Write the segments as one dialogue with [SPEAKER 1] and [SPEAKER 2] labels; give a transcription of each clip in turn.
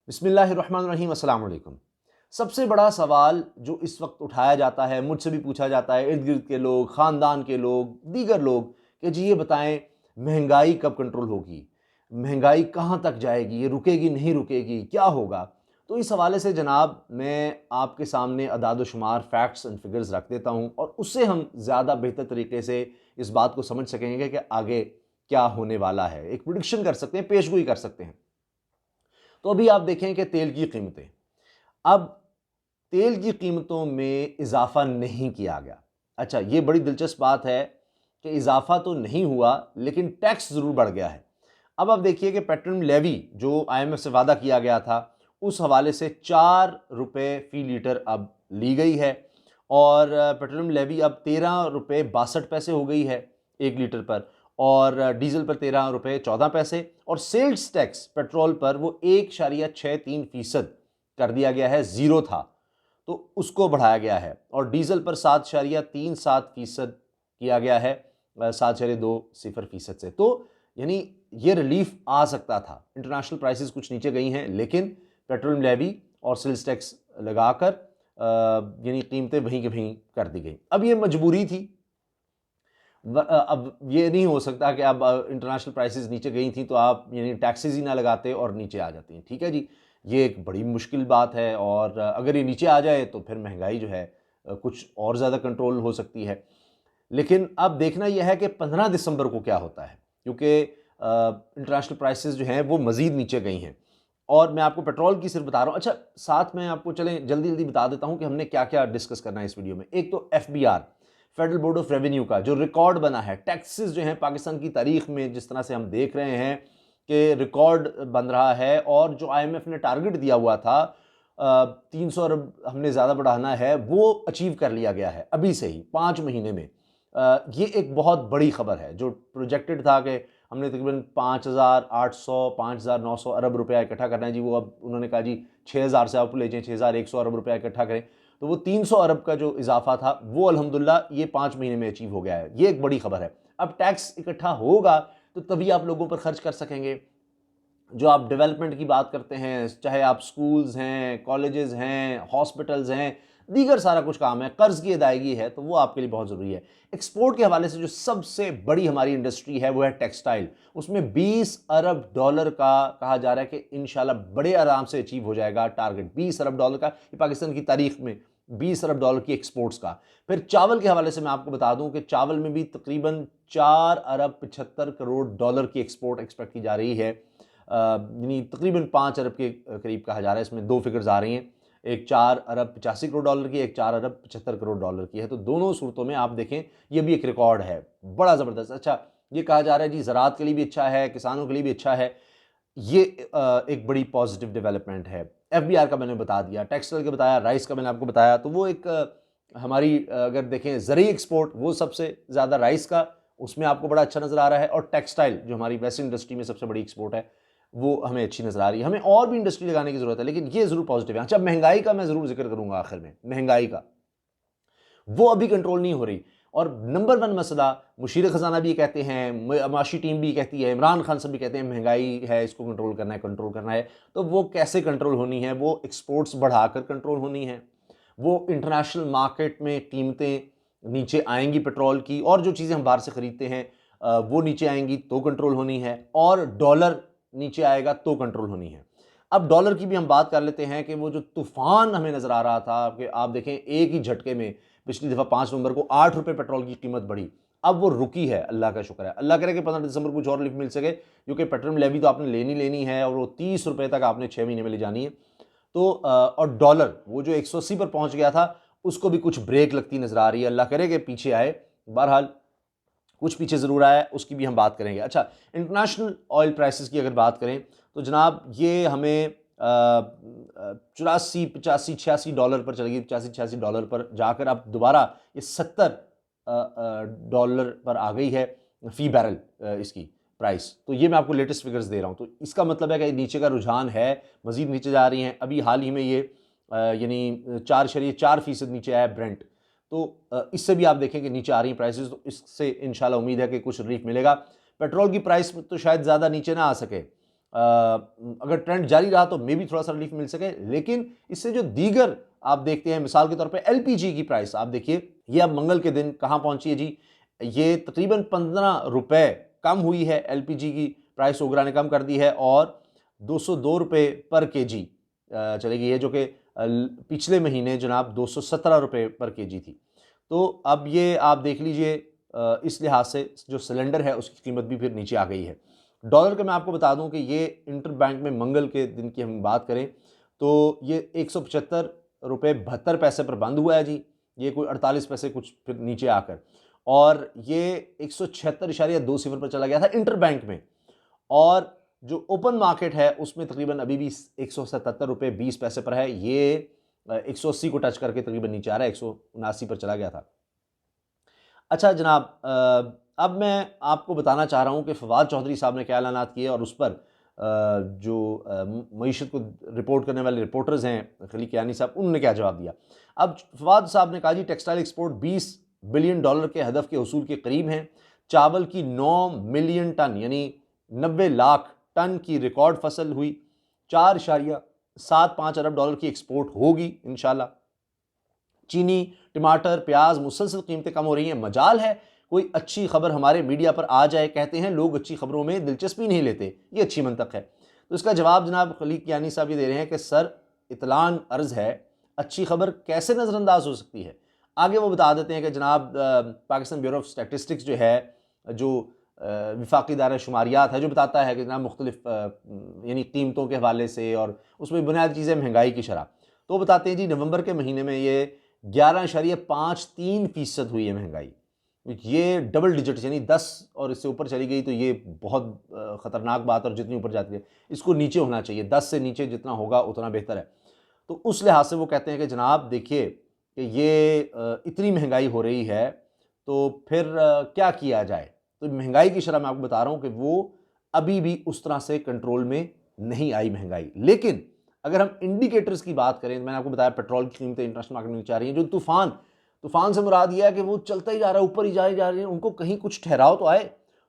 [SPEAKER 1] बिस्मिल्लाहिर्रहमानिर्रहीम, अस्सलाम वालेकुम। सबसे बड़ा सवाल जो इस वक्त उठाया जाता है, मुझसे भी पूछा जाता है, इर्द गिर्द के लोग, ख़ानदान के लोग, दीगर लोग, कि जी ये बताएं महंगाई कब कंट्रोल होगी, महंगाई कहाँ तक जाएगी, ये रुकेगी नहीं रुकेगी, क्या होगा। तो इस हवाले से जनाब मैं आपके सामने अदाद शुमार फैक्ट्स एंड फिगर्स रख देता हूँ और उससे हम ज़्यादा बेहतर तरीके से इस बात को समझ सकेंगे कि आगे क्या होने वाला है। एक प्रिडिक्शन कर सकते हैं, पेशगोई कर सकते हैं। तो अभी आप देखें कि तेल की कीमतें, अब तेल की कीमतों में इजाफा नहीं किया गया। अच्छा, ये बड़ी दिलचस्प बात है कि इजाफा तो नहीं हुआ लेकिन टैक्स जरूर बढ़ गया है। अब आप देखिए कि पेट्रोलियम लेवी जो आईएमएफ से वादा किया गया था, उस हवाले से 4 रुपए फी लीटर अब ली गई है और पेट्रोलियम लेवी अब 13 रुपए 62 पैसे हो गई है 1 लीटर पर, और डीजल पर 13 रुपए 14 पैसे, और सेल्स टैक्स पेट्रोल पर वो 1.63% कर दिया गया है, जीरो था तो उसको बढ़ाया गया है, और डीजल पर 7.37% किया गया है, 7.20% से। तो यानी ये रिलीफ आ सकता था। इंटरनेशनल प्राइसेस कुछ नीचे गई हैं लेकिन पेट्रोलियम लेवी और सेल्स टैक्स लगाकर यानी कीमतें वहीं की वहीं कर दी गई। अब ये मजबूरी थी, अब ये नहीं हो सकता कि अब इंटरनेशनल प्राइसेस नीचे गई थी तो आप यानी टैक्सेस ही ना लगाते और नीचे आ जाती हैं। ठीक है जी, ये एक बड़ी मुश्किल बात है, और अगर ये नीचे आ जाए तो फिर महंगाई जो है कुछ और ज़्यादा कंट्रोल हो सकती है। लेकिन अब देखना यह है कि 15 दिसंबर को क्या होता है, क्योंकि इंटरनेशनल प्राइसेस जो हैं वो मज़ीद नीचे गई हैं। और मैं आपको पेट्रोल की सिर्फ बता रहा हूँ। अच्छा, साथ में आपको चलें जल्दी जल्दी बता देता हूँ कि हमने क्या क्या डिस्कस करना है इस वीडियो में। एक तो FBR, federal board of revenue का जो रिकॉर्ड बना है, टैक्सेस जो हैं पाकिस्तान की तारीख में जिस तरह से हम देख रहे हैं कि रिकॉर्ड बन रहा है, और जो आईएमएफ ने टारगेट दिया हुआ था 300 अरब हमने ज़्यादा बढ़ाना है, वो अचीव कर लिया गया है अभी से ही 5 महीने में। ये एक बहुत बड़ी खबर है। जो प्रोजेक्टेड था कि हमने तकरीबन 5,800 5,900 अरब रुपया इकट्ठा करना है जी, वो अब उन्होंने कहा जी 6,000 से आप ले जाएं, 6,100 अरब रुपया इकट्ठा करें। तो वो 300 अरब का जो इजाफा था वो अल्हम्दुलिल्लाह ये 5 महीने में अचीव हो गया है। ये एक बड़ी खबर है। अब टैक्स इकट्ठा होगा तो तभी आप लोगों पर खर्च कर सकेंगे। जो आप डेवलपमेंट की बात करते हैं, चाहे आप स्कूल्स हैं, कॉलेजेस हैं, हॉस्पिटल्स हैं, दीगर सारा कुछ काम है, कर्ज की अदायगी है, तो वो आपके लिए बहुत ज़रूरी है। एक्सपोर्ट के हवाले से जो सबसे बड़ी हमारी इंडस्ट्री है वो है टेक्सटाइल। उसमें 20 अरब डॉलर का कहा जा रहा है कि इंशाल्लाह बड़े आराम से अचीव हो जाएगा टारगेट, 20 अरब डॉलर का। ये पाकिस्तान की तारीख में 20 अरब डॉलर की एक्सपोर्ट्स का। फिर चावल के हवाले से मैं आपको बता दूं कि चावल में भी तकरीबन 4 अरब 75 करोड़ डॉलर की एक्सपोर्ट एक्सपेक्ट की जा रही है, यानी तकरीबन 5 अरब के करीब कहा जा रहा है। इसमें दो फिगर्स आ रही हैं, एक 4 अरब 85 करोड़ डॉलर की, एक 4 अरब 75 करोड़ डॉलर की है। तो दोनों सूरतों में आप देखें ये भी एक रिकॉर्ड है, बड़ा ज़बरदस्त। अच्छा, ये कहा जा रहा है जी ज़राअत के लिए भी अच्छा है, किसानों के लिए भी अच्छा है। ये एक बड़ी पॉजिटिव डेवलपमेंट है। एफबीआर का मैंने बता दिया, टेक्सटाइल का बताया, राइस का मैंने आपको बताया। तो वो एक हमारी अगर देखें ज़रूरी एक्सपोर्ट वो सबसे ज़्यादा राइस का, उसमें आपको बड़ा अच्छा नज़र आ रहा है, और टेक्सटाइल जो हमारी वैसे इंडस्ट्री में सबसे बड़ी एक्सपोर्ट है वो हमें अच्छी नज़र आ रही है। हमें और भी इंडस्ट्री लगाने की ज़रूरत है, लेकिन ये ज़रूर पॉजिटिव है। अच्छा, महंगाई का मैं ज़रूर जिक्र करूँगा आखिर में। महंगाई का वो अभी कंट्रोल नहीं हो रही, और नंबर वन मसला मुशीर ख़जाना भी कहते हैं, माशी टीम भी कहती है, इमरान खान सब भी कहते हैं महंगाई है, इसको कंट्रोल करना है, कंट्रोल करना है। तो वो कैसे कंट्रोल होनी है? वो एक्सपोर्ट्स बढ़ाकर कंट्रोल होनी है, वो इंटरनेशनल मार्केट में कीमतें नीचे आएंगी पेट्रोल की, और जो चीज़ें हम बाहर से ख़रीदते हैं वो नीचे आएंगी तो कंट्रोल होनी है, और डॉलर नीचे आएगा तो कंट्रोल होनी है। अब डॉलर की भी हम बात कर लेते हैं कि वो जो तूफान हमें नज़र आ रहा था कि आप देखें एक ही झटके में पिछली दफ़ा 5 नवंबर को 8 रुपये पेट्रोल की कीमत बढ़ी, अब वो रुकी है, अल्लाह का शुक्र है। अल्लाह करे कि 15 दिसंबर को कुछ और रिलीफ मिल सके, क्योंकि पेट्रोलियम लेवी तो आपने लेनी है, और वो 30 रुपये तक आपने 6 महीने में ले जानी है। तो और डॉलर वो जो 180 पर पहुंच गया था, उसको भी कुछ ब्रेक लगती नजर आ रही है। अल्लाह करे कि पीछे आए, बहरहाल कुछ पीछे ज़रूर आया है, उसकी भी हम बात करेंगे। अच्छा, इंटरनेशनल ऑयल प्राइसेस की अगर बात करें तो जनाब ये हमें 84 85 86 डॉलर पर चलेगी, 85 86 डॉलर पर जाकर अब दोबारा ये 70 डॉलर पर आ गई है फ़ी बैरल इसकी प्राइस। तो ये मैं आपको लेटेस्ट फिगर्स दे रहा हूँ। तो इसका मतलब है कि नीचे का रुझान है, मज़ीद नीचे जा रही हैं। अभी हाल ही में ये यानी 4.4% नीचे आया ब्रेंट। तो इससे भी आप देखें कि नीचे आ रही प्राइसेस, तो इससे इंशाल्लाह उम्मीद है कि कुछ रिलीफ मिलेगा। पेट्रोल की प्राइस तो शायद ज़्यादा नीचे ना आ सके, अगर ट्रेंड जारी रहा तो मे भी थोड़ा सा रिलीफ मिल सके। लेकिन इससे जो दीगर आप देखते हैं, मिसाल के तौर पे एलपीजी की प्राइस आप देखिए, ये अब मंगल के दिन कहाँ पहुंची है जी, ये तकरीबन 15 रुपए कम हुई है। एलपीजी की प्राइस ओगरा ने कम कर दी है और 202 रुपए पर केजी चली गई है, जो कि पिछले महीने जनाब 217 रुपए पर केजी थी। तो अब ये आप देख लीजिए, इस लिहाज से जो सिलेंडर है उसकी कीमत भी फिर नीचे आ गई है। डॉलर का मैं आपको बता दूं कि ये इंटर बैंक में मंगल के दिन की हम बात करें तो ये 175 रुपये 72 पैसे पर बंद हुआ है जी, ये कोई 48 पैसे कुछ फिर नीचे आकर, और ये 176.2 पर चला गया था इंटर बैंक में। और जो ओपन मार्केट है उसमें तकरीबन अभी भी 177 रुपये 20 पैसे पर है, ये 180 को टच करके तकरीबन नीचे आ रहा है, 179 पर चला गया था। अच्छा जनाब, अब मैं आपको बताना चाह रहा हूँ कि फवाद चौधरी साहब ने क्या ऐलानात किए और उस पर जो मईशत को रिपोर्ट करने वाले रिपोर्टर्स हैं खलील कियानी साहब, उन्होंने क्या जवाब दिया। अब फवाद साहब ने कहा जी टेक्सटाइल एक्सपोर्ट 20 बिलियन डॉलर के हदफ के हसूल के करीब हैं। चावल की 9 मिलियन टन यानी 90 लाख टन की रिकॉर्ड फसल हुई। 4.75 अरब डॉलर की एक्सपोर्ट होगी इंशाल्लाह। चीनी, टमाटर, प्याज मुसलसल कीमतें कम हो रही हैं। मजाल है कोई अच्छी खबर हमारे मीडिया पर आ जाए, कहते हैं लोग अच्छी खबरों में दिलचस्पी नहीं लेते, ये अच्छी मंतक है। तो इसका जवाब जनाब खलील कियानी साहब ये दे रहे हैं कि सर इतलान अर्ज है, अच्छी खबर कैसे नज़रअंदाज हो सकती है। आगे वो बता देते हैं कि जनाब पाकिस्तान ब्यूरो ऑफ स्टैटिस्टिक्स जो है, जो विफाकी दायरा शुमारियात है, जो बताता है कि जनाब मुख्तलिफ यानी कीमतों के हवाले से और उसमें बुनियादी चीज़ें महंगाई की शरह, तो बताते हैं जी नवंबर के महीने में ये 11.53% हुई है महंगाई। ये डबल डिजिट यानी 10 और इससे ऊपर चली गई तो ये बहुत ख़तरनाक बात, और जितनी ऊपर जाती है इसको नीचे होना चाहिए, 10 से नीचे जितना होगा उतना बेहतर है। तो उस लिहाज से वो कहते हैं कि जनाब देखिए कि ये इतनी महंगाई हो रही है तो फिर क्या किया जाए। तो महंगाई की शरह मैं आपको बता रहा हूँ कि वो अभी भी उस तरह से कंट्रोल में नहीं आई महंगाई। लेकिन अगर हम इंडिकेटर्स की बात करें, मैंने आपको बताया पेट्रोल की कीमतें इंटरनेशनल मार्केट में नीचे आ रही हैं। जो तूफान से मुराद यह है कि वो चलता ही जा रहा है, ऊपर ही जा रही है, उनको कहीं कुछ ठहराव तो आए।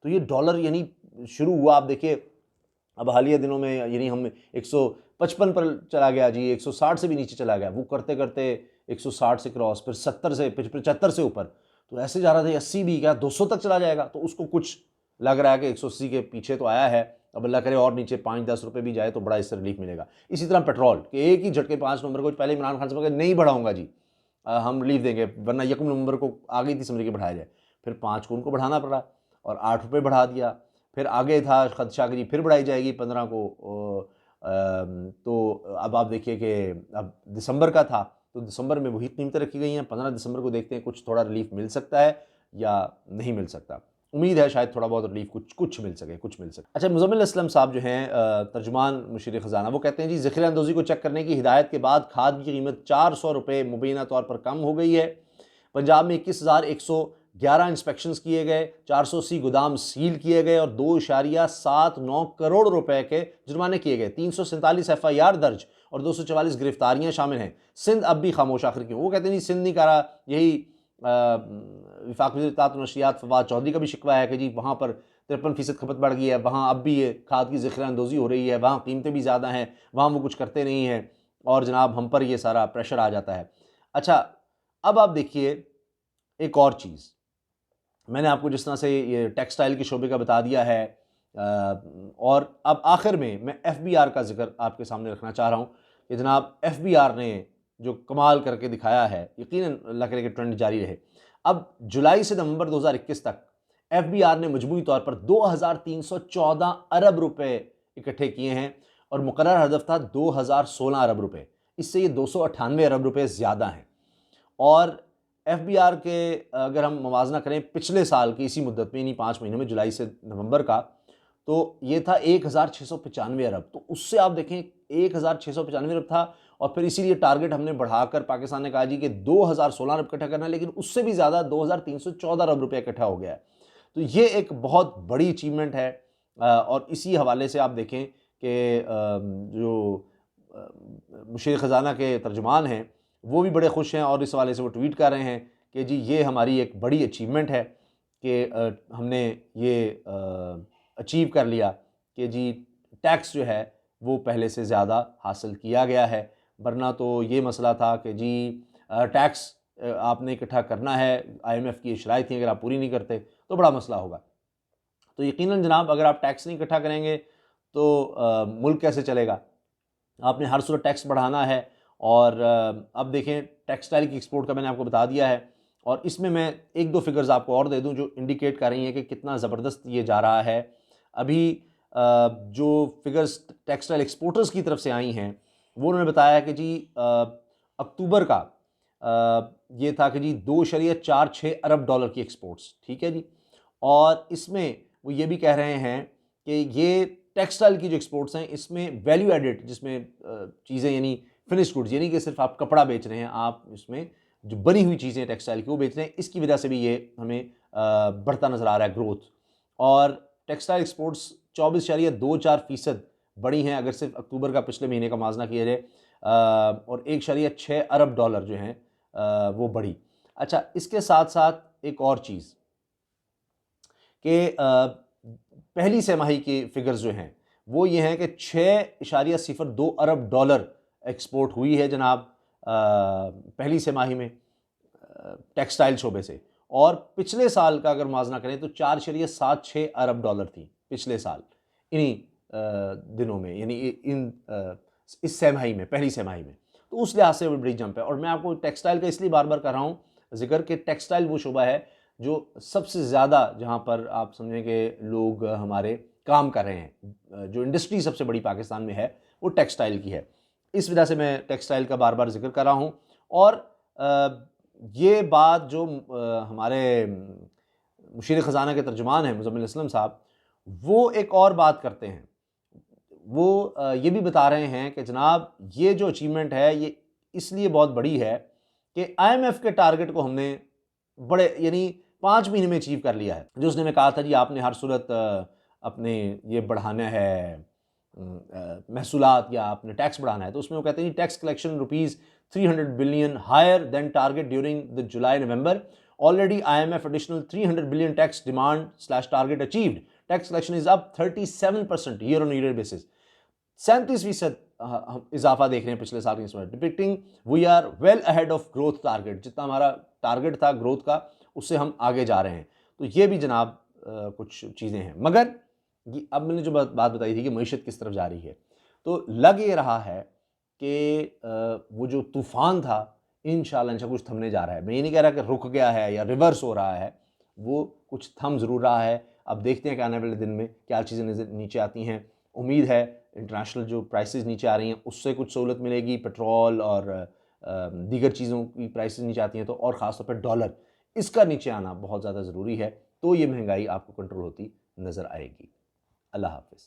[SPEAKER 1] तो ये डॉलर यानी शुरू हुआ, आप देखिए अब हालिया दिनों में यानी हम 155 पर चला गया जी, 160 से भी नीचे चला गया, वो करते करते 160 से क्रॉस, फिर 70 से, फिर 75 से ऊपर, तो ऐसे जा रहा था 80 भी क्या 200 तक चला जाएगा। तो उसको कुछ लग रहा है कि 180 के पीछे तो आया है, अब अल्लाह करे और नीचे 5-10 रुपये भी जाए तो बड़ा इससे रिलीफ मिलेगा। इसी तरह पेट्रोल के एक ही झटके 5 नवंबर को पहले इमरान खान से नहीं बढ़ाऊंगा जी, हम रिलीफ देंगे, वरना 1 नवंबर को आ गई थी समझ के बढ़ाया जाए, फिर 5 को उनको बढ़ाना पड़ा और 8 रुपये बढ़ा दिया। फिर आगे था खदशा कि जी फिर बढ़ाई जाएगी 15 को, तो अब आप देखिए कि अब दिसंबर का था तो दिसंबर में वही कीमतें रखी गई हैं। 15 दिसंबर को देखते हैं कुछ थोड़ा रिलीफ मिल सकता है या नहीं मिल सकता। उम्मीद है शायद थोड़ा बहुत रिलीफ कुछ मिल सके, कुछ मिल सके। अच्छा, मुज़म्मिल असलम साहब जो हैं तर्जुमान मुशीर ख़जाना, वो कहते हैं जी ज़ख़ीरा अंदोज़ी को चेक करने की हिदायत के बाद खाद की कीमत 400 रुपये मुबैना तौर पर कम हो गई है। पंजाब में 21,111 इंस्पेक्शंस किए गए, 480 गोदाम सील किए गए और 2.79 करोड़ रुपए के जुर्माने किए गए। 347 FIR दर्ज और 244 गिरफ्तारियां शामिल हैं। सिंध अब भी खामोश, आखिर क्यों? वो कहते हैं सिंध नहीं कह रहा। यही वफाक वज़ीर इत्तलात व नशरियात फवाद चौधरी का भी शिकवा है कि जी वहाँ पर 53% खपत बढ़ गई है, वहाँ अब भी ये खाद की ज़ख़ीरा अंदोज़ी हो रही है, वहाँ कीमतें भी ज़्यादा हैं, वहाँ वो कुछ करते नहीं हैं और जनाब हम पर ये सारा प्रेशर आ जाता है। अच्छा, अब आप देखिए एक और चीज़, मैंने आपको जिस तरह से ये टेक्सटाइल के शोबे का बता दिया है, और अब आखिर में मैं FBR का जिक्र आपके सामने रखना चाह रहा हूँ कि जनाब FBR ने जो कमाल करके दिखाया है, यकीनन अल्लाह करे कि ट्रेंड जारी रहे। अब जुलाई से नवंबर 2021 तक FBR ने मजमूई तौर पर 2314 अरब रुपए इकट्ठे किए हैं और मुकर्रर हदफ था 2016 अरब रुपए। इससे ये 298 अरब रुपए ज़्यादा हैं। और FBR के अगर हम मुवाजना करें पिछले साल की इसी मुद्दत में, यानी 5 महीनों में जुलाई से नवंबर का, तो ये था 1695 अरब। तो उससे आप देखें 1695 अरब था और फिर इसीलिए टारगेट हमने बढ़ाकर पाकिस्तान ने कहा जी कि 2016 अरब इकट्ठा करना है, लेकिन उससे भी ज़्यादा 2314 अरब रुपये इकट्ठा हो गया है। तो ये एक बहुत बड़ी अचीवमेंट है और इसी हवाले से आप देखें कि जो मुशीर ख़जाना के तर्जुमान हैं वो भी बड़े खुश हैं और इस हवाले से वो ट्वीट कर रहे हैं कि जी ये हमारी एक बड़ी अचीवमेंट है कि हमने ये अचीव कर लिया कि जी टैक्स जो है वो पहले से ज़्यादा हासिल किया गया है। वरना तो ये मसला था कि जी टैक्स आपने इकट्ठा करना है, IMF की ये शराइत थी, अगर आप पूरी नहीं करते तो बड़ा मसला होगा। तो यकीनन जनाब अगर आप टैक्स नहीं इकट्ठा करेंगे तो मुल्क कैसे चलेगा? आपने हर सूरत टैक्स बढ़ाना है। और अब देखें टेक्सटाइल की एक्सपोर्ट का मैंने आपको बता दिया है, और इसमें मैं एक दो फिगर्स आपको और दे दूं जो इंडिकेट कर रही हैं कि कितना ज़बरदस्त ये जा रहा है। अभी जो फिगर्स टेक्सटाइल एक्सपोर्टर्स की तरफ से आई हैं वो उन्होंने बताया कि जी अक्टूबर का ये था कि जी 2.46 अरब डॉलर की एक्सपोर्ट्स, ठीक है जी। और इसमें वो ये भी कह रहे हैं कि ये टेक्सटाइल की जो एक्सपोर्ट्स हैं इसमें वैल्यू एडिड, जिसमें चीज़ें यानी फिनिश गुड्स, यानी कि सिर्फ आप कपड़ा बेच रहे हैं, आप इसमें जो बनी हुई चीज़ें टेक्सटाइल की वो बेच रहे हैं, इसकी वजह से भी ये हमें बढ़ता नज़र आ रहा है ग्रोथ। और टेक्सटाइल एक्सपोर्ट्स 24.24% बढ़ी हैं अगर सिर्फ अक्टूबर का पिछले महीने का मुआवजा किया जाए, और 1.6 अरब डॉलर जो हैं वो बढ़ी। अच्छा, इसके साथ साथ एक और चीज़ कि पहली छमाही की फिगर्स जो हैं वो ये हैं कि 6.02 अरब डॉलर एक्सपोर्ट हुई है जनाब पहली छमाही में टेक्सटाइल शोबे से। और पिछले साल का अगर मुआवजा करें तो 4.76 अरब डॉलर थी पिछले साल इन्हीं दिनों में, यानी इस छमाही में, पहली छमाही में। तो उस लिहाज से वो बड़ी जंप है। और मैं आपको टेक्सटाइल का इसलिए बार बार कर रहा हूँ जिक्र कि टेक्सटाइल वो शोबा है जो सबसे ज़्यादा, जहाँ पर आप समझें कि लोग हमारे काम कर रहे हैं, जो इंडस्ट्री सबसे बड़ी पाकिस्तान में है वो टेक्सटाइल की है। इस वजह से मैं टेक्सटाइल का बार बार जिक्र कर रहा हूँ। और ये बात जो हमारे मुशीर ख़ज़ाना के तर्जुमान हैं मुज़म्मिल असलम साहब, वो एक और बात करते हैं। वो ये भी बता रहे हैं कि जनाब ये जो अचीवमेंट है ये इसलिए बहुत बड़ी है कि IMF के टारगेट को हमने बड़े यानी 5 महीने में अचीव कर लिया है। जो उसने मैं कहा था जी आपने हर सूरत अपने ये बढ़ाना है महसूलात, या आपने टैक्स बढ़ाना है, तो उसमें वो कहते हैं tax collection ₹300 billion higher than target during the July November, already IMF additional 300 billion tax demand slash target achieved, tax collection is up 37% year on year basis. 37% इजाफा देख रहे हैं पिछले साल के, depicting we are well ahead of growth target, जितना हमारा target था ग्रोथ का उससे हम आगे जा रहे हैं। तो ये भी जनाब कुछ चीज़ें हैं। मगर अब मैंने जो बात बताई थी कि मईशत किस तरफ जा रही है, तो लग ये रहा है कि वो जो तूफ़ान था इंशाल्लाह कुछ थमने जा रहा है। मैं ये नहीं कह रहा कि रुक गया है या रिवर्स हो रहा है, वो कुछ थम ज़रूर रहा है। अब देखते हैं कि आने वाले दिन में क्या चीज़ें नीचे आती हैं। उम्मीद है इंटरनेशनल जो प्राइसेस नीचे आ रही हैं उससे कुछ सहूलत मिलेगी, पेट्रोल और दीगर चीज़ों की प्राइसेस नीचे आती हैं तो, और ख़ास तौर पर डॉलर, इसका नीचे आना बहुत ज़्यादा ज़रूरी है, तो ये महंगाई आपको कंट्रोल होती नज़र आएगी। अल्लाह हाफ़िज़।